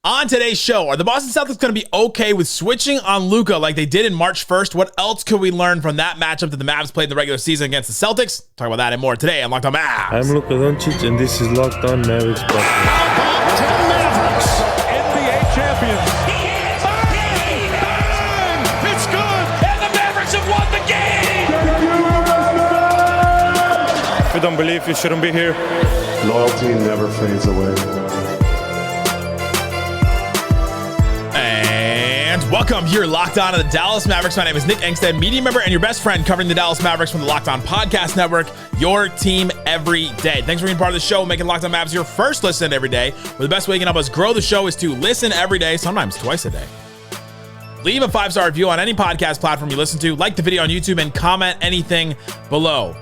On today's show, are the Boston Celtics going to be okay with switching on Luca like they did in March 1st? What else could we learn from that matchup that the Mavs played in the regular season against the Celtics? Talk about that and more today on Locked On Mavs. I'm Luka Doncic, and this is Locked On Mavericks. How about 10 Mavericks, NBA champions? Bang! It's good! And the Mavericks have won the game! If you don't believe, you shouldn't be here. Loyalty never fades away. Welcome. You're Locked On to the Dallas Mavericks. My name is Nick Angstadt, media member and your best friend covering the Dallas Mavericks from the Locked On Podcast Network, your team every day. Thanks for being part of the show, making Locked On Mavs your first listen every day. Where the best way you can help us grow the show is to listen every day, sometimes twice a day. Leave a 5-star review on any podcast platform you listen to, like the video on YouTube, and comment anything below.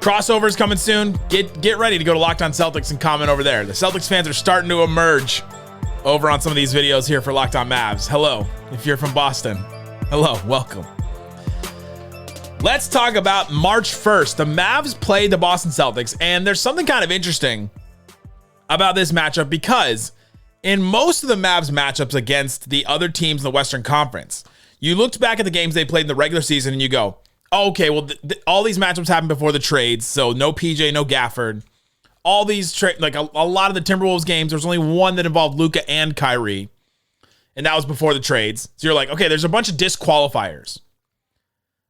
Crossovers coming soon. Get ready to go to Locked On Celtics and comment over there. The Celtics fans are starting to emerge over on some of these videos here for Locked On Mavs. Hello, if you're from Boston. Hello, welcome. Let's talk about March 1st. The Mavs played the Boston Celtics, and there's something kind of interesting about this matchup because in most of the Mavs matchups against the other teams in the Western Conference, you looked back at the games they played in the regular season and you go, oh, okay, well, all these matchups happened before the trades, so no PJ, no Gafford. All these, like a lot of the Timberwolves games, there's only one that involved Luca and Kyrie, and that was before the trades. So you're like, okay, there's a bunch of disqualifiers.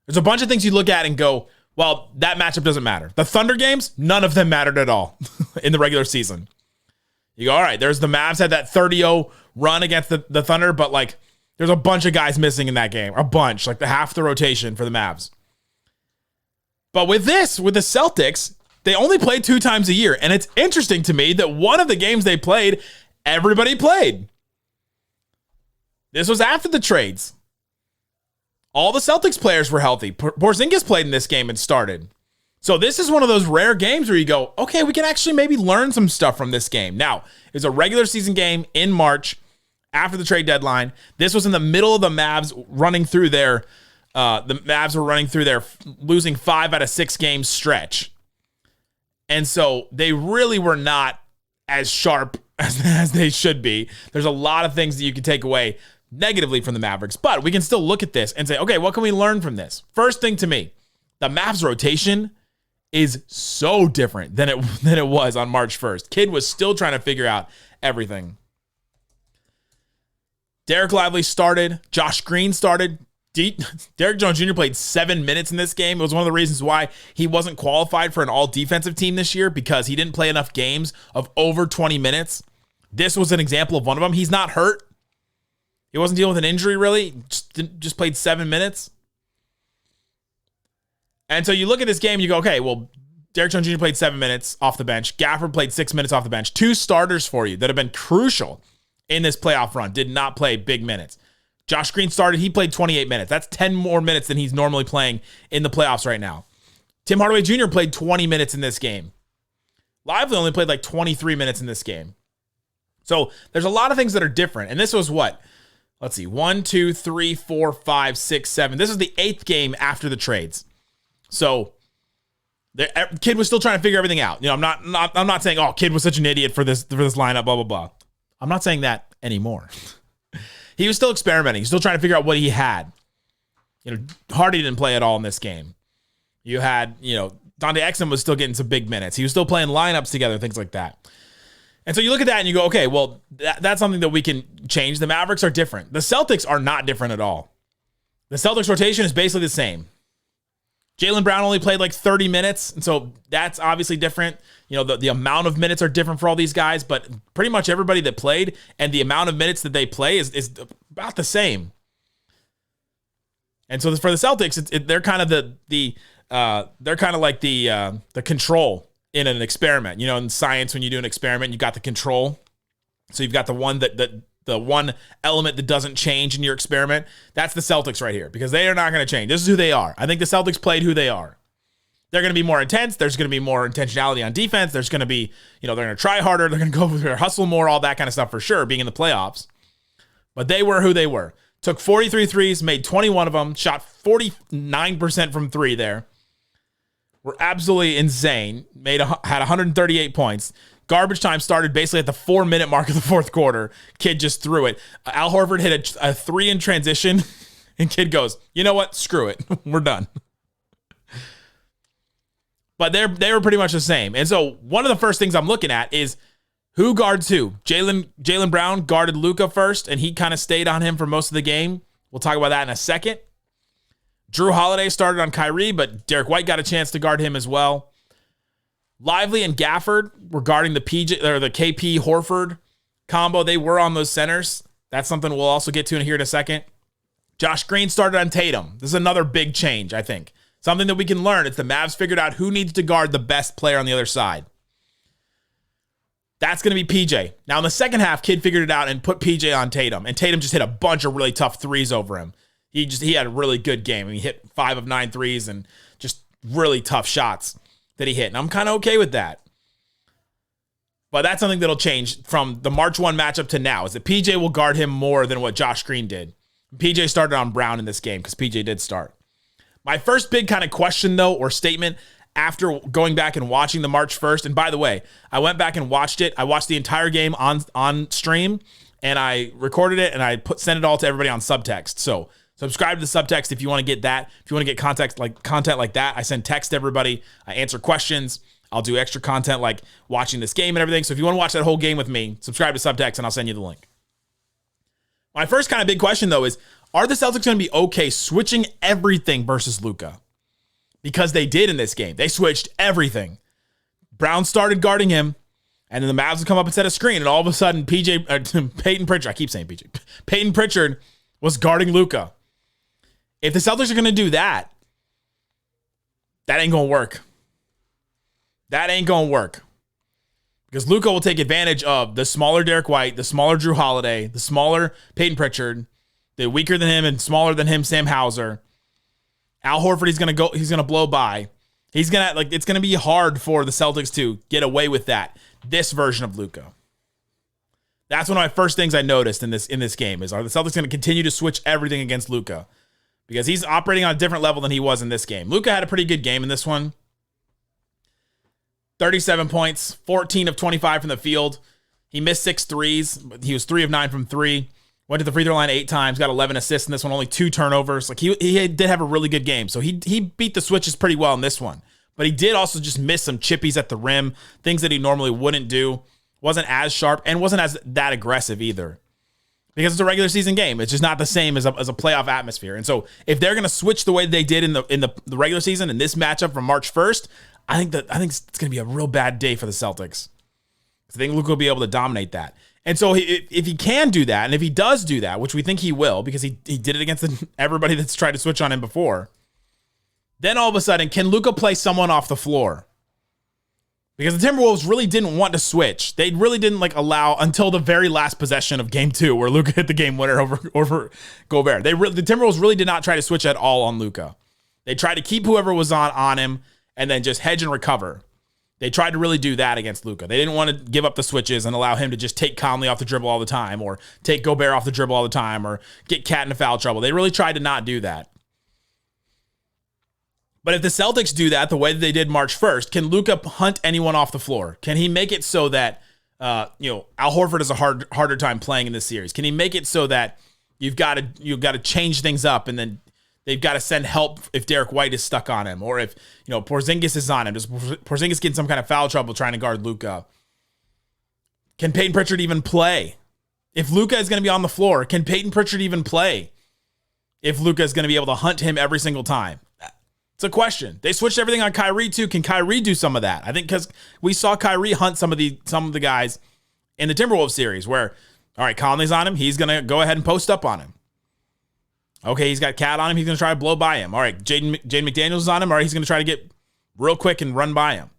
There's a bunch of things you look at and go, well, that matchup doesn't matter. The Thunder games, none of them mattered at all in the regular season. You go, all right, there's the Mavs had that 30-0 run against the Thunder, but like there's a bunch of guys missing in that game, a bunch, like half the rotation for the Mavs. But with the Celtics, they only play 2 times a year. And it's interesting to me that one of the games they played, everybody played. This was after the trades. All the Celtics players were healthy. Porzingis played in this game and started. So this is one of those rare games where you go, okay, we can actually maybe learn some stuff from this game. Now, it was a regular season game in March after the trade deadline. This was in the middle of the Mavs running through their, losing 5 out of 6 games stretch. And so they really were not as sharp as they should be. There's a lot of things that you can take away negatively from the Mavericks, but we can still look at this and say, okay, what can we learn from this? First thing to me, the Mavs rotation is so different than it was on March 1st. Kid was still trying to figure out everything. Dereck Lively started. Josh Green started. Derrick Jones Jr. played 7 minutes in this game. It was one of the reasons why he wasn't qualified for an all-defensive team this year because he didn't play enough games of over 20 minutes. This was an example of one of them. He's not hurt. He wasn't dealing with an injury, really. Just played 7 minutes. And so you look at this game, you go, okay, well, Derrick Jones Jr. played 7 minutes off the bench. Gafford played 6 minutes off the bench. 2 starters for you that have been crucial in this playoff run did not play big minutes. Josh Green started. He played 28 minutes. That's 10 more minutes than he's normally playing in the playoffs right now. Tim Hardaway Jr. played 20 minutes in this game. Lively only played like 23 minutes in this game. So there's a lot of things that are different. And this was what? Let's see. 1, 2, 3, 4, 5, 6, 7. This is the 8th game after the trades. So the Kid was still trying to figure everything out. You know, I'm not saying, oh, Kid was such an idiot for this lineup, blah, blah, blah. I'm not saying that anymore. He was still experimenting. He's still trying to figure out what he had. You know, Hardy didn't play at all in this game. You had, Dante Exum was still getting some big minutes. He was still playing lineups together, things like that. And so you look at that and you go, okay, well, that's something that we can change. The Mavericks are different. The Celtics are not different at all. The Celtics rotation is basically the same. Jaylen Brown only played like 30 minutes, and so that's obviously different. The amount of minutes are different for all these guys, but pretty much everybody that played and the amount of minutes that they play is about the same. And so for the Celtics, they're kind of like the control in an experiment. In science, when you do an experiment, you got the control. So you've got the one the one element that doesn't change in your experiment. That's the Celtics right here, because they are not going to change. This is who they are. I think the Celtics played who they are. They're going to be more intense. There's going to be more intentionality on defense. There's going to be, they're going to try harder. They're going to go over there, hustle more, all that kind of stuff for sure, being in the playoffs. But they were who they were. Took 43 threes, made 21 of them, shot 49% from 3 there. Were absolutely insane. Had 138 points. Garbage time started basically at the 4-minute mark of the fourth quarter. Kid just threw it. Al Horford hit a 3 in transition, and Kid goes, you know what? Screw it. We're done. But they were pretty much the same. And so one of the first things I'm looking at is who guards who. Jaylen Brown guarded Luca first, and he kind of stayed on him for most of the game. We'll talk about that in a second. Jrue Holiday started on Kyrie, but Derek White got a chance to guard him as well. Lively and Gafford were guarding the KP Horford combo. They were on those centers. That's something we'll also get to in here in a second. Josh Green started on Tatum. This is another big change, I think. Something that we can learn. It's the Mavs figured out who needs to guard the best player on the other side. That's going to be PJ. Now, in the second half, Kid figured it out and put PJ on Tatum. And Tatum just hit a bunch of really tough threes over him. He had a really good game. I mean, he hit 5 of 9 threes and just really tough shots that he hit. And I'm kind of okay with that. But that's something that'll change from the March 1 matchup to now, is that PJ will guard him more than what Josh Green did. PJ started on Brown in this game because PJ did start. My first big kind of question, though, or statement after going back and watching the March 1st, and by the way, I went back and watched it. I watched the entire game on stream, and I recorded it, and I sent it all to everybody on subtext. So subscribe to the subtext if you want to get that. If you want to get content like that, I send text to everybody. I answer questions. I'll do extra content like watching this game and everything. So if you want to watch that whole game with me, subscribe to subtext, and I'll send you the link. My first kind of big question, though, is are the Celtics going to be okay switching everything versus Luka? Because they did in this game. They switched everything. Brown started guarding him, and then the Mavs would come up and set a screen, and all of a sudden, Peyton Pritchard, I keep saying PJ, Peyton Pritchard was guarding Luka. If the Celtics are going to do that, that ain't going to work. That ain't going to work. Because Luka will take advantage of the smaller Derek White, the smaller Jrue Holiday, the smaller Peyton Pritchard, the weaker than him and smaller than him Sam Hauser. Al Horford, he's gonna blow by. It's gonna be hard for the Celtics to get away with that. This version of Luka. That's one of my first things I noticed in this game is, are the Celtics gonna continue to switch everything against Luka? Because he's operating on a different level than he was in this game. Luka had a pretty good game in this one. 37 points, 14 of 25 from the field. He missed 6 threes. He was 3 of 9 from 3. Went to the free throw line 8 times, got 11 assists in this one, only 2 turnovers. Like he did have a really good game. So he beat the switches pretty well in this one. But he did also just miss some chippies at the rim, things that he normally wouldn't do. Wasn't as sharp and wasn't as that aggressive either. Because it's a regular season game. It's just not the same as a playoff atmosphere. And so if they're going to switch the way they did in the regular season in this matchup from March 1st, I think it's going to be a real bad day for the Celtics. I think Luka will be able to dominate that. And so if he can do that, and if he does do that, which we think he will, because he did it against everybody that's tried to switch on him before, then all of a sudden, can Luka play someone off the floor? Because the Timberwolves really didn't want to switch. They really didn't allow until the very last possession of game 2 where Luka hit the game winner over Gobert. The Timberwolves really did not try to switch at all on Luka. They tried to keep whoever was on him and then just hedge and recover. They tried to really do that against Luka. They didn't want to give up the switches and allow him to just take Conley off the dribble all the time or take Gobert off the dribble all the time or get Cat into foul trouble. They really tried to not do that. But if the Celtics do that the way that they did March 1st, can Luka hunt anyone off the floor? Can he make it so that Al Horford has a harder time playing in this series? Can he make it so that you've got to change things up and then they've got to send help if Derek White is stuck on him or if Porzingis is on him? Does Porzingis get in some kind of foul trouble trying to guard Luka? Can Peyton Pritchard even play? If Luka is going to be on the floor, can Peyton Pritchard even play? If Luka is going to be able to hunt him every single time? It's a question. They switched everything on Kyrie too. Can Kyrie do some of that? I think because we saw Kyrie hunt some of the guys in the Timberwolves series where, all right, Conley's on him. He's going to go ahead and post up on him. Okay, he's got Cat on him. He's going to try to blow by him. All right, Jaden McDaniels is on him. All right, he's going to try to get real quick and run by him.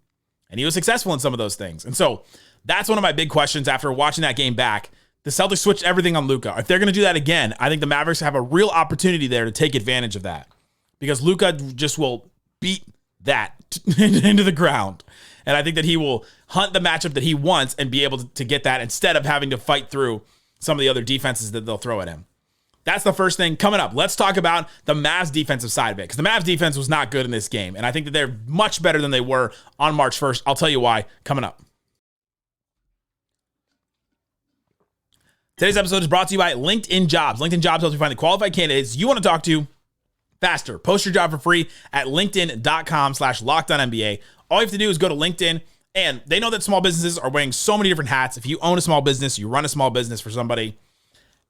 And he was successful in some of those things. And so that's one of my big questions after watching that game back. The Celtics switched everything on Luka. If they're going to do that again, I think the Mavericks have a real opportunity there to take advantage of that. Because Luka just will beat that into the ground. And I think that he will hunt the matchup that he wants and be able to get that instead of having to fight through some of the other defenses that they'll throw at him. That's the first thing coming up. Let's talk about the Mavs defensive side of it, because the Mavs defense was not good in this game. And I think that they're much better than they were on March 1st. I'll tell you why coming up. Today's episode is brought to you by LinkedIn Jobs. LinkedIn Jobs helps you find the qualified candidates you want to talk to faster. Post your job for free at linkedin.com/LockedOnNBA. All you have to do is go to LinkedIn, and they know that small businesses are wearing so many different hats. If you own a small business, you run a small business for somebody,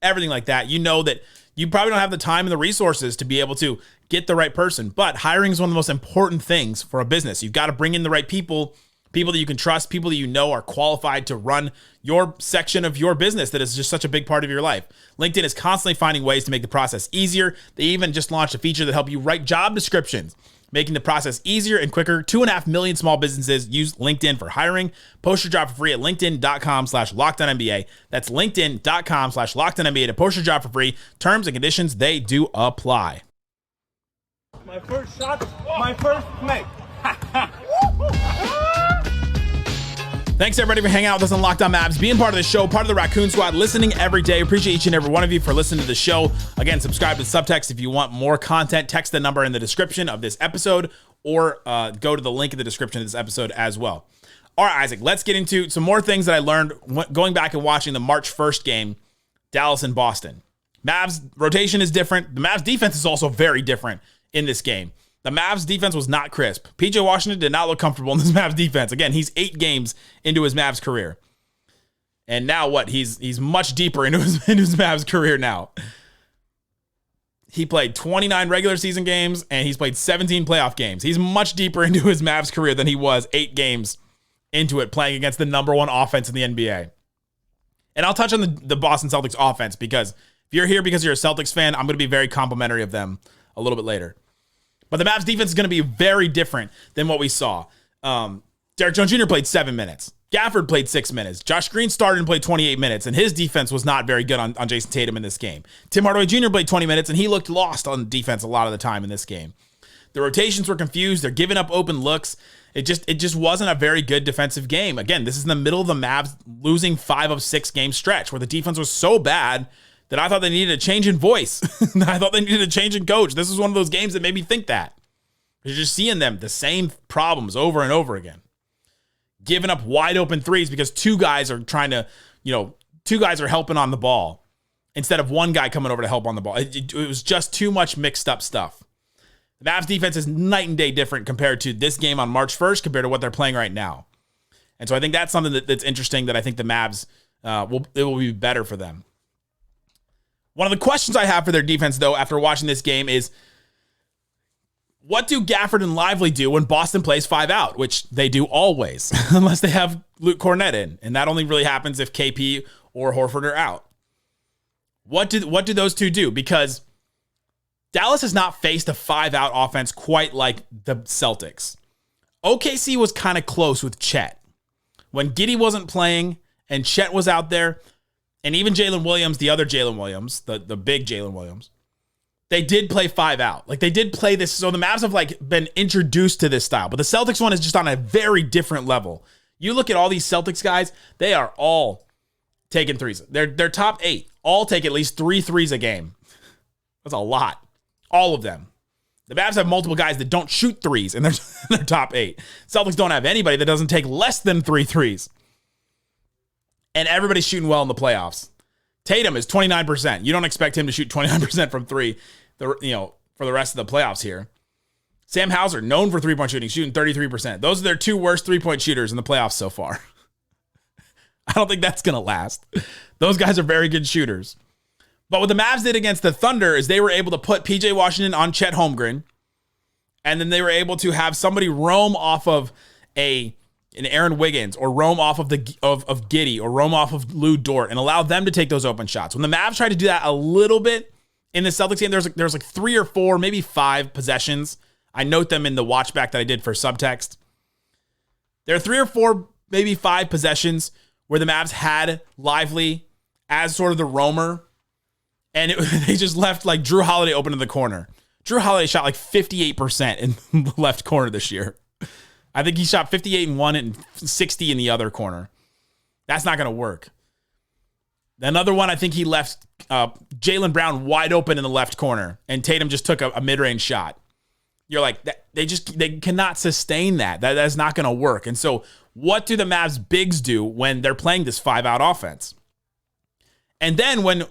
everything like that, you know that you probably don't have the time and the resources to be able to get the right person. But hiring is one of the most important things for a business. You've got to bring in the right people that you can trust, people that you know are qualified to run your section of your business that is just such a big part of your life. LinkedIn is constantly finding ways to make the process easier. They even just launched a feature that helps you write job descriptions, making the process easier and quicker. 2.5 million small businesses use LinkedIn for hiring. Post your job for free at linkedin.com/LockedOnNBA. That's linkedin.com/LockedOnNBA to post your job for free. Terms and conditions, they do apply. My first shot, my first make. Thanks everybody for hanging out with us on Locked On Mavs, being part of the show, part of the Raccoon Squad, listening every day. Appreciate each and every one of you for listening to the show. Again, subscribe to Subtext if you want more content. Text the number in the description of this episode, or go to the link in the description of this episode as well. All right, Isaac, let's get into some more things that I learned going back and watching the March 1st game, Dallas and Boston. Mavs rotation is different. The Mavs defense is also very different in this game. The Mavs defense was not crisp. PJ Washington did not look comfortable in this Mavs defense. Again, he's 8 games into his Mavs career. And now what? He's much deeper into his Mavs career now. He played 29 regular season games, and he's played 17 playoff games. He's much deeper into his Mavs career than he was 8 games into it, playing against the number 1 offense in the NBA. And I'll touch on the Boston Celtics offense, because if you're here because you're a Celtics fan, I'm going to be very complimentary of them a little bit later. But the Mavs defense is going to be very different than what we saw. Derrick Jones Jr. played 7 minutes. Gafford played 6 minutes. Josh Green started and played 28 minutes, and his defense was not very good on Jayson Tatum in this game. Tim Hardaway Jr. played 20 minutes, and he looked lost on defense a lot of the time in this game. The rotations were confused. They're giving up open looks. It just wasn't a very good defensive game. Again, this is in the middle of the Mavs losing 5 of 6 game stretch where the defense was so bad that I thought they needed a change in voice. I thought they needed a change in coach. This is one of those games that made me think that. You're just seeing them, the same problems over and over again. Giving up wide open threes because 2 guys are trying to, 2 guys are helping on the ball instead of 1 guy coming over to help on the ball. It was just too much mixed up stuff. The Mavs defense is night and day different compared to this game on March 1st compared to what they're playing right now. And so I think that's something that's interesting, that I think the Mavs, it will be better for them. One of the questions I have for their defense, though, after watching this game is, what do Gafford and Lively do when Boston plays 5 out, which they do always, unless they have Luke Cornett in, and that only really happens if KP or Horford are out. What do those two do? Because Dallas has not faced a 5 out offense quite like the Celtics. OKC was kind of close with Chet. When Giddey wasn't playing and Chet was out there, and even Jalen Williams, the other Jalen Williams, the big Jalen Williams, they did play 5 out. Like, they did play this. So the Mavs have been introduced to this style, but the Celtics one is just on a very different level. You look at all these Celtics guys, they are all taking threes. Their top 8 all take at least 3 threes a game. That's a lot. All of them. The Mavs have multiple guys that don't shoot threes in their top 8. Celtics don't have anybody that doesn't take less than 3 threes. And everybody's shooting well in the playoffs. Tatum is 29%. You don't expect him to shoot 29% from 3, for the rest of the playoffs here. Sam Hauser, known for 3-point shooting 33%. Those are their 2 worst 3-point shooters in the playoffs so far. I don't think that's going to last. Those guys are very good shooters. But what the Mavs did against the Thunder is they were able to put PJ Washington on Chet Holmgren, and then they were able to have somebody roam off of an Aaron Wiggins, or roam off of Giddey, or roam off of Lou Dort, and allow them to take those open shots. When the Mavs tried to do that a little bit in the Celtics game, there's like 3 or 4, maybe 5 possessions. I note them in the watch back that I did for Subtext. There are 3 or 4, maybe 5 possessions where the Mavs had Lively as sort of the roamer, and they just left like Drew Holiday open in the corner. Drew Holiday shot like 58% in the left corner this year. I think he shot 58 in one and 60 in the other corner. That's not going to work. Another one, I think he left Jaylen Brown wide open in the left corner, and Tatum just took a mid-range shot. You're like, they cannot sustain that. That's not going to work. And so what do the Mavs bigs do when they're playing this 5-out offense? And then when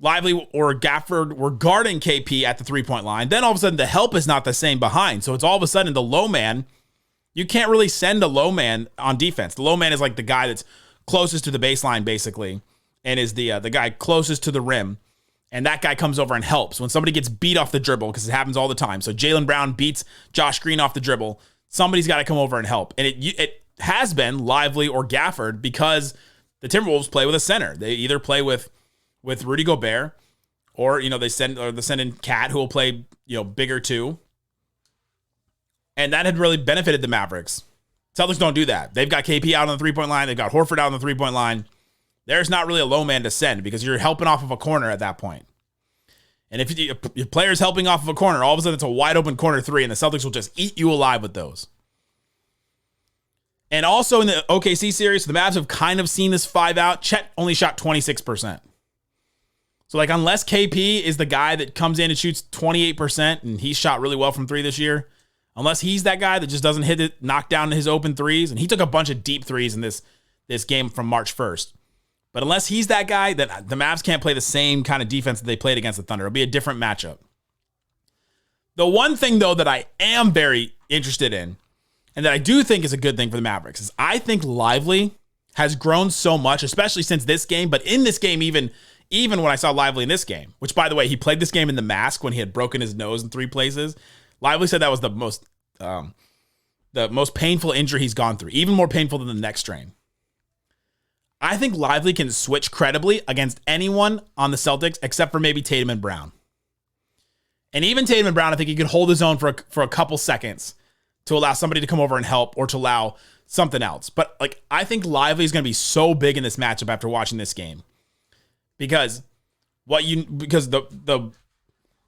Lively or Gafford were guarding KP at the 3-point line, then all of a sudden the help is not the same behind. So it's all of a sudden the low man, you can't really send a low man on defense. The low man is like the guy that's closest to the baseline, basically, and is the guy closest to the rim. And that guy comes over and helps when somebody gets beat off the dribble, because it happens all the time. So Jaylen Brown beats Josh Green off the dribble. Somebody's got to come over and help. And it has been Lively or Gafford, because the Timberwolves play with a center. They either play with Rudy Gobert, or they send in Cat, who will play bigger too. And that had really benefited the Mavericks. Celtics don't do that. They've got KP out on the 3-point line. They've got Horford out on the 3-point line. There's not really a low man to send, because you're helping off of a corner at that point. And if your player's helping off of a corner, all of a sudden it's a wide open corner three, and the Celtics will just eat you alive with those. And also in the OKC series, the Mavs have kind of seen this 5 out. Chet only shot 26%. So unless KP is the guy that comes in and shoots 28%, and he shot really well from 3 this year, unless he's that guy that just doesn't hit it, knock down his open threes, and he took a bunch of deep threes in this game from March 1st. But unless he's that guy, then the Mavs can't play the same kind of defense that they played against the Thunder. It'll be a different matchup. The one thing, though, that I am very interested in, and that I do think is a good thing for the Mavericks, is I think Lively has grown so much, especially since this game. But in this game, even when I saw Lively in this game, which, by the way, he played this game in the mask when he had broken his nose in 3 places. Lively said that was the most painful injury he's gone through, even more painful than the neck strain. I think Lively can switch credibly against anyone on the Celtics except for maybe Tatum and Brown. And even Tatum and Brown, I think he could hold his own for a couple seconds to allow somebody to come over and help, or to allow something else. But I think Lively is going to be so big in this matchup after watching this game, because the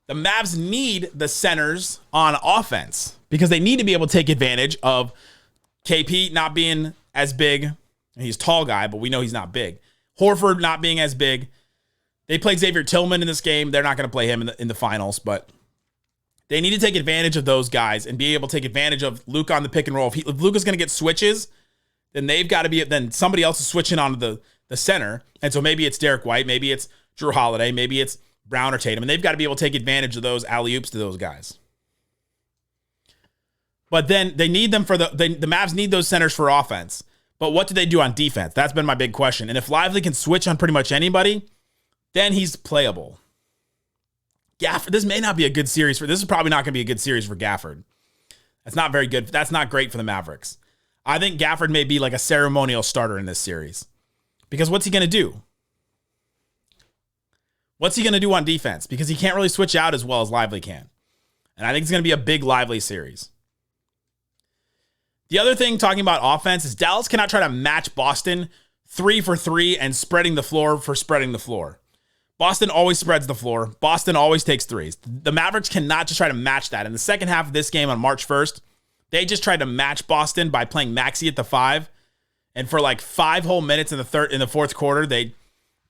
Mavs need the centers on offense, because they need to be able to take advantage of KP not being as big. He's a tall guy, but we know he's not big. Horford not being as big. They played Xavier Tillman in this game. They're not going to play him in the finals, but they need to take advantage of those guys and be able to take advantage of Luca on the pick and roll. If Luca's going to get switches, then they've got to be. Then somebody else is switching onto the center, and so maybe it's Derek White, maybe it's Drew Holiday, maybe it's Brown or Tatum, and they've got to be able to take advantage of those alley-oops to those guys. But then they need them the Mavs need those centers for offense. But what do they do on defense? That's been my big question. And if Lively can switch on pretty much anybody, then he's playable. Gafford, this may not be a good series this is probably not going to be a good series for Gafford. That's not very good. That's not great for the Mavericks. I think Gafford may be like a ceremonial starter in this series. Because what's he going to do? What's he going to do on defense? Because he can't really switch out as well as Lively can. And I think it's going to be a big Lively series. The other thing, talking about offense, is Dallas cannot try to match Boston 3 for 3 and spreading the floor for spreading the floor. Boston always spreads the floor. Boston always takes threes. The Mavericks cannot just try to match that. In the second half of this game on March 1st, they just tried to match Boston by playing Maxey at the 5. And for 5 whole minutes in the fourth quarter, they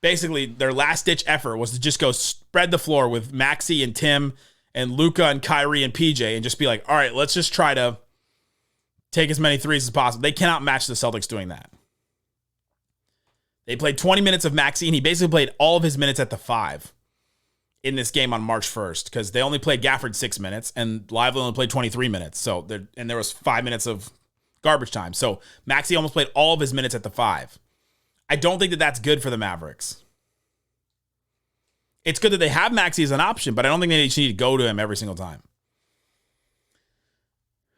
basically, their last-ditch effort was to just go spread the floor with Maxey and Tim and Luca and Kyrie and PJ, and just be like, all right, let's just try to take as many threes as possible. They cannot match the Celtics doing that. They played 20 minutes of Maxey, and he basically played all of his minutes at the 5 in this game on March 1st, because they only played Gafford 6 minutes, and Lively only played 23 minutes. So there was 5 minutes of garbage time. So Maxey almost played all of his minutes at the 5. I don't think that that's good for the Mavericks. It's good that they have Maxey as an option, but I don't think they need to go to him every single time.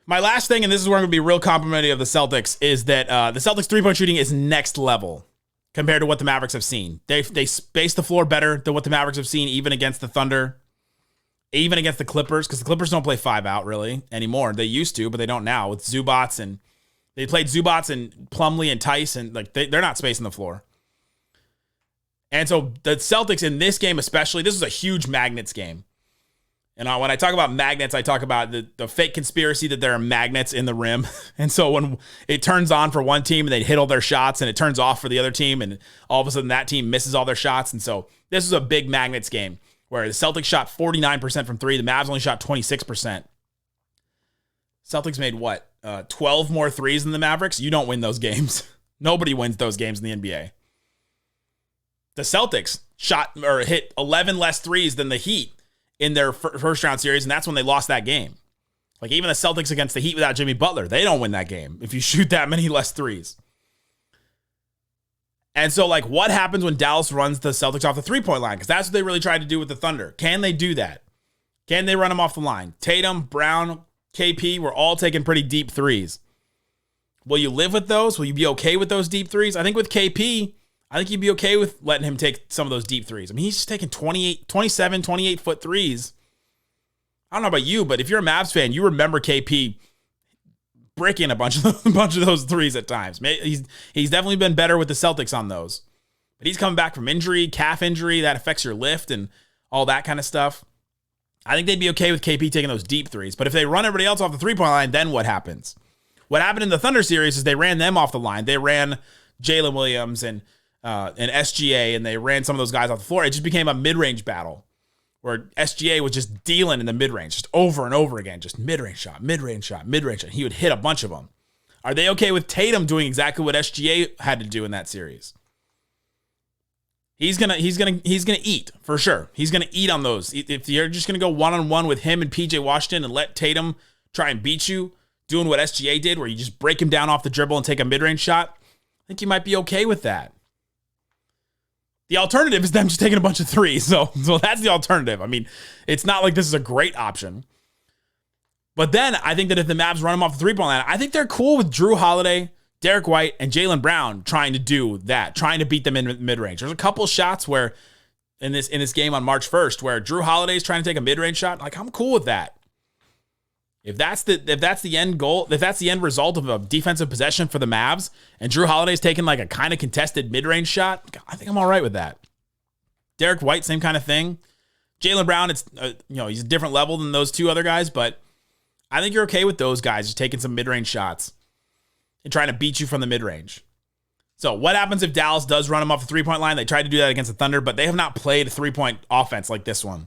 My last thing, and this is where I'm going to be real complimentary of the Celtics, is that the Celtics 3-point shooting is next level compared to what the Mavericks have seen. They space the floor better than what the Mavericks have seen, even against the Thunder, even against the Clippers, because the Clippers don't play 5 out really anymore. They used to, but they don't now with Zubats, and they played Zubats and Plumlee and Tice, and they're not spacing the floor. And so the Celtics in this game especially, this is a huge Magnets game. And when I talk about magnets, I talk about the fake conspiracy that there are magnets in the rim. And so when it turns on for one team and they hit all their shots, and it turns off for the other team, and all of a sudden that team misses all their shots. And so this is a big Magnets game where the Celtics shot 49% from 3. The Mavs only shot 26%. Celtics made 12 more threes than the Mavericks? You don't win those games. Nobody wins those games in the NBA. the Celtics shot or hit 11 less threes than the Heat in their first round series, and that's when they lost that game. Like, even the Celtics against the Heat without Jimmy Butler, they don't win that game if you shoot that many less threes. And so, like, what happens when Dallas runs the Celtics off the three-point line? Because that's what they really tried to do with the Thunder. Can they do that? Can they run them off the line? Tatum, Brown, KP were all taking pretty deep threes. Will you live with those? Will you be okay with those deep threes? I think with KP, I think you'd be okay with letting him take some of those deep threes. I mean, he's just taking 27, 28-foot threes. I don't know about you, but if you're a Mavs fan, you remember KP bricking a bunch of those threes at times. He's definitely been better with the Celtics on those. But he's coming back from injury, calf injury, that affects your lift and all that kind of stuff. I think they'd be okay with KP taking those deep threes. But if they run everybody else off the three-point line, then what happens? What happened in the Thunder series is they ran them off the line. They ran Jalen Williams and SGA, and they ran some of those guys off the floor. It just became a mid-range battle where SGA was just dealing in the mid-range, just over and over again, just mid-range shot, mid-range shot, mid-range shot. He would hit a bunch of them. Are they okay with Tatum doing exactly what SGA had to do in that series? He's gonna eat for sure. He's gonna eat on those. If you're just gonna go one-on-one with him and PJ Washington and let Tatum try and beat you, doing what SGA did, where you just break him down off the dribble and take a mid-range shot, I think you might be okay with that. The alternative is them just taking a bunch of threes. So that's the alternative. I mean, it's not like this is a great option. But then I think that if the Mavs run them off the three-point line, I think they're cool with Jrue Holiday, Derek White, and Jaylen Brown trying to do that, trying to beat them in mid-range. There's a couple shots where in this game on March 1st where Jrue Holiday is trying to take a mid-range shot. Like, I'm cool with that. If that's the end goal, if that's the end result of a defensive possession for the Mavs, and Jrue Holiday's taking like a kind of contested mid-range shot, I think I'm all right with that. Derek White, same kind of thing. Jaylen Brown, it's he's a different level than those two other guys, but I think you're okay with those guys just taking some mid-range shots and trying to beat you from the mid-range. So what happens if Dallas does run them off the three-point line? They tried to do that against the Thunder, but they have not played a three-point offense like this one.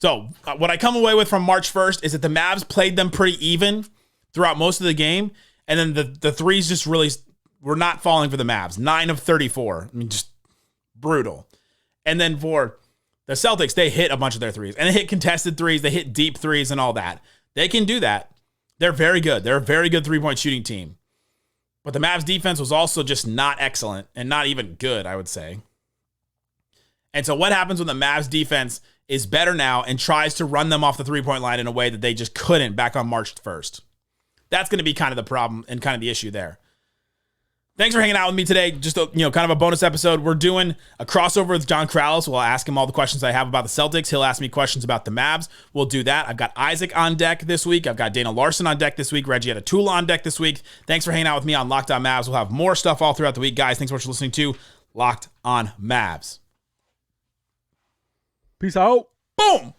So what I come away with from March 1st is that the Mavs played them pretty even throughout most of the game, and then the threes just really were not falling for the Mavs. 9 of 34. I mean, just brutal. And then for the Celtics, they hit a bunch of their threes, and they hit contested threes, they hit deep threes and all that. They can do that. They're very good. They're a very good three-point shooting team. But the Mavs defense was also just not excellent and not even good, I would say. And so what happens when the Mavs defense is better now and tries to run them off the three-point line in a way that they just couldn't back on March 1st? That's going to be kind of the problem and kind of the issue there. Thanks for hanging out with me today. Just a, kind of a bonus episode. We're doing a crossover with John Krause. We'll ask him all the questions I have about the Celtics. He'll ask me questions about the Mavs. We'll do that. I've got Isaac on deck this week. I've got Dana Larson on deck this week. Reggie Atatula on deck this week. Thanks for hanging out with me on Locked On Mavs. We'll have more stuff all throughout the week. Guys, thanks so much for listening to Locked On Mavs. Peace out. Boom.